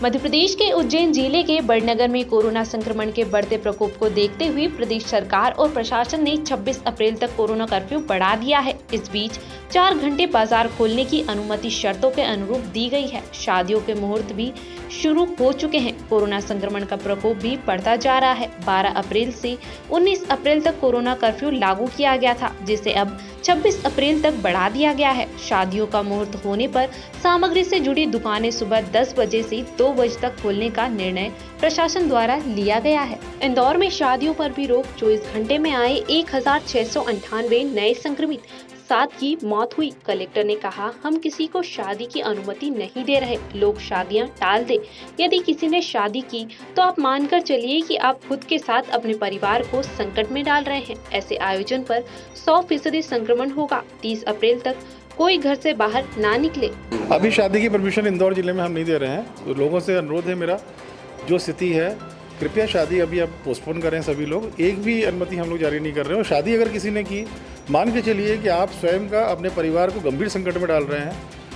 मध्य प्रदेश के उज्जैन जिले के बड़नगर में कोरोना संक्रमण के बढ़ते प्रकोप को देखते हुए प्रदेश सरकार और प्रशासन ने 26 अप्रैल तक कोरोना कर्फ्यू बढ़ा दिया है। इस बीच 4 घंटे बाजार खोलने की अनुमति शर्तों के अनुरूप दी गई है। शादियों के मुहूर्त भी शुरू हो चुके हैं। कोरोना संक्रमण का प्रकोप भी बढ़ता जा रहा है। 12 अप्रैल से 19 अप्रैल तक कोरोना कर्फ्यू लागू किया गया था, जिसे अब 26 अप्रैल तक बढ़ा दिया गया है। शादियों का मुहूर्त होने पर सामग्री से जुड़ी दुकानें सुबह 10 बजे से 2 बजे तक खोलने का निर्णय प्रशासन द्वारा लिया गया है। इंदौर में शादियों पर भी रोक। 24 घंटे में आए 1698 नए संक्रमित, 7 की मौत हुई। कलेक्टर ने कहा, हम किसी को शादी की अनुमति नहीं दे रहे। लोग शादियां टाल दे। यदि किसी ने शादी की तो आप मानकर चलिए कि आप खुद के साथ अपने परिवार को संकट में डाल रहे हैं। ऐसे आयोजन पर 100% संक्रमण होगा। 30 अप्रैल तक कोई घर से बाहर ना निकले। अभी शादी की परमिशन इंदौर जिले में हम नहीं दे रहे हैं, तो लोगों से अनुरोध है मेरा, जो स्थिति है कृपया शादी अभी आप पोस्टपोन करें। सभी लोग, एक भी अनुमति हम लोग जारी नहीं कर रहे हैं। और शादी अगर किसी ने की, मान के चलिए कि आप स्वयं का अपने परिवार को गंभीर संकट में डाल रहे हैं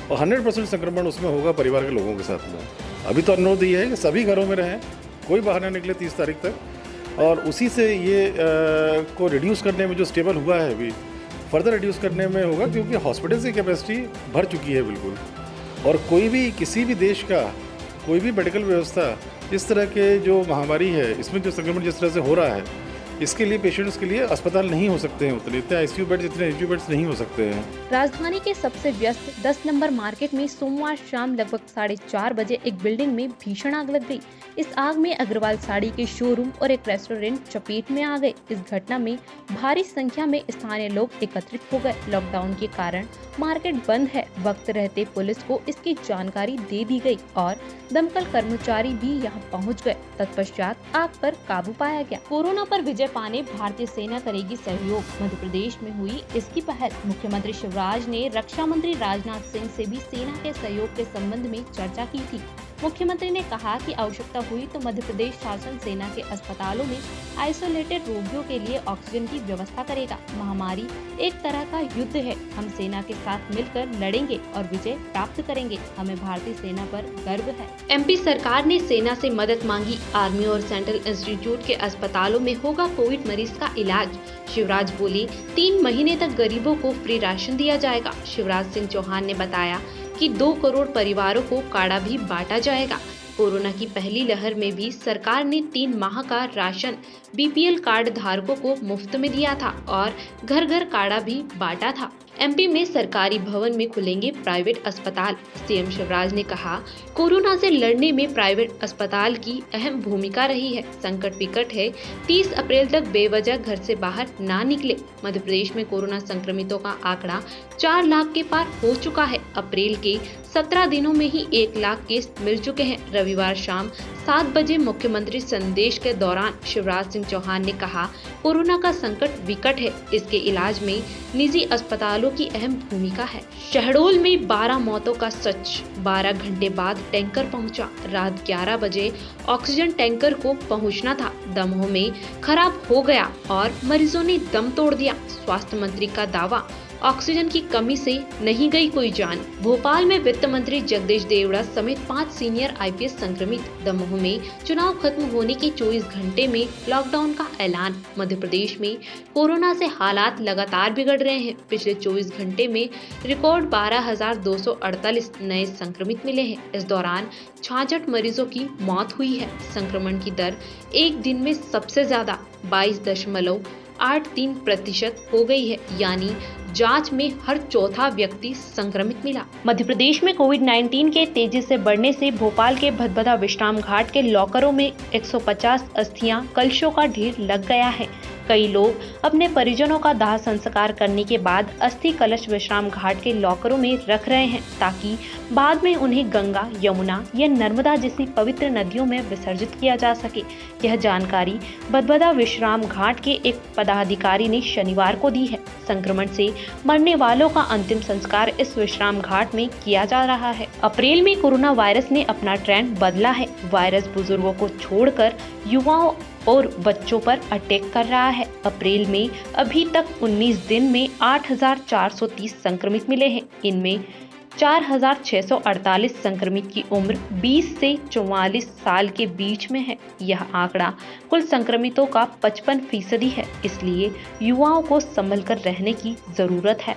और 100% संक्रमण उसमें होगा परिवार के लोगों के साथ में। अभी तो अनुरोध ये है कि सभी घरों में रहें, कोई बाहर ना निकले 30 तारीख तक। और उसी से ये को रिड्यूस करने में जो स्टेबल हुआ है, अभी फर्दर रिड्यूस करने में होगा, क्योंकि हॉस्पिटल की कैपेसिटी भर चुकी है बिल्कुल। और कोई भी किसी भी देश का कोई भी मेडिकल व्यवस्था इस तरह के जो महामारी है, इसमें जो संक्रमण जिस तरह से हो रहा है, इसके लिए पेशेंट्स के लिए अस्पताल नहीं हो सकते हैं उतने, इतने आईसीयू बेड्स, इतने आईसीयू बेड्स नहीं हो सकते हैं। राजधानी के सबसे व्यस्त 10 नंबर मार्केट में सोमवार शाम लगभग 4:30 बजे एक बिल्डिंग में भीषण आग लग गई। इस आग में अग्रवाल साड़ी के शोरूम और एक रेस्टोरेंट चपेट में आ गए। इस घटना में भारी संख्या में स्थानीय लोग एकत्रित हो गए। लॉकडाउन के कारण मार्केट बंद है। वक्त रहते पुलिस को इसकी जानकारी दे दी गई और दमकल कर्मचारी भी यहां पहुंच गए। तत्पश्चात आग पर काबू पाया गया। कोरोना पर विजय पाने भारतीय सेना करेगी सहयोग। मध्य प्रदेश में हुई इसकी पहल। मुख्यमंत्री शिवराज ने रक्षा मंत्री राजनाथ सिंह से भी सेना के सहयोग के संबंध में चर्चा की थी। मुख्यमंत्री ने कहा कि आवश्यकता हुई तो मध्य प्रदेश शासन सेना के अस्पतालों में आइसोलेटेड रोगियों के लिए ऑक्सीजन की व्यवस्था करेगा। महामारी एक तरह का युद्ध है। हम सेना के साथ मिलकर लड़ेंगे और विजय प्राप्त करेंगे। हमें भारतीय सेना पर गर्व है। एमपी सरकार ने सेना से मदद मांगी। आर्मी और सेंट्रल इंस्टीट्यूट के अस्पतालों में होगा कोविड मरीज का इलाज। शिवराज बोले, 3 महीने तक गरीबों को फ्री राशन दिया जाएगा। शिवराज सिंह चौहान ने बताया कि 2 करोड़ परिवारों को काढ़ा भी बांटा जाएगा। कोरोना की पहली लहर में भी सरकार ने 3 माह का राशन बीपीएल कार्ड धारकों को मुफ्त में दिया था और घर घर काढ़ा भी बांटा था। एमपी में सरकारी भवन में खुलेंगे प्राइवेट अस्पताल। सीएम शिवराज ने कहा, कोरोना से लड़ने में प्राइवेट अस्पताल की अहम भूमिका रही है। संकट विकट है। 30 अप्रैल तक बेवजह घर से बाहर ना निकले। मध्य प्रदेश में कोरोना संक्रमितों का आंकड़ा 4 लाख के पार हो चुका है। अप्रैल के 17 दिनों में ही 1 लाख केस मिल चुके हैं। रविवार शाम 7 बजे मुख्यमंत्री संदेश के दौरान शिवराज सिंह चौहान ने कहा, कोरोना का संकट विकट है। इसके इलाज में निजी अस्पतालों की अहम भूमिका है। शहडोल में 12 मौतों का सच। 12 घंटे बाद टैंकर पहुंचा। रात 11 बजे ऑक्सीजन टैंकर को पहुंचना था। दमोह में खराब हो गया और मरीजों ने दम तोड़ दिया। स्वास्थ्य मंत्री का दावा, ऑक्सीजन की कमी से नहीं गई कोई जान। भोपाल में वित्त मंत्री जगदीश देवड़ा समेत 5 सीनियर आईपीएस संक्रमित। दमोह में चुनाव खत्म होने के 24 घंटे में लॉकडाउन का ऐलान। मध्य प्रदेश में कोरोना से हालात लगातार बिगड़ रहे हैं। पिछले 24 घंटे में रिकॉर्ड 12,248 नए संक्रमित मिले हैं। इस दौरान 66 मरीजों की मौत हुई है। संक्रमण की दर एक दिन में सबसे ज्यादा 22.83% हो गई है, यानी जांच में हर चौथा व्यक्ति संक्रमित मिला। मध्य प्रदेश में कोविड-19 के तेजी से बढ़ने से भोपाल के भदभदा विश्राम घाट के लॉकरों में 150 अस्थियां, कलशों का ढेर लग गया है। कई लोग अपने परिजनों का दाह संस्कार करने के बाद अस्थि कलश विश्राम घाट के लॉकरों में रख रहे हैं, ताकि बाद में उन्हें गंगा, यमुना या नर्मदा जैसी पवित्र नदियों में विसर्जित किया जा सके। यह जानकारी भदभदा विश्राम घाट के एक पदाधिकारी ने शनिवार को दी है। संक्रमण से मरने वालों का अंतिम संस्कार इस विश्राम घाट में किया जा रहा है। अप्रैल में कोरोना वायरस ने अपना ट्रेंड बदला है। वायरस बुजुर्गों को छोड़कर युवाओं और बच्चों पर अटैक कर रहा है। अप्रैल में अभी तक 19 दिन में 8,430 संक्रमित मिले हैं। इनमें 4,648 संक्रमित की उम्र 20 से 44 साल के बीच में है। यह आंकड़ा कुल संक्रमितों का 55% है। इसलिए युवाओं को संभल कर रहने की जरूरत है।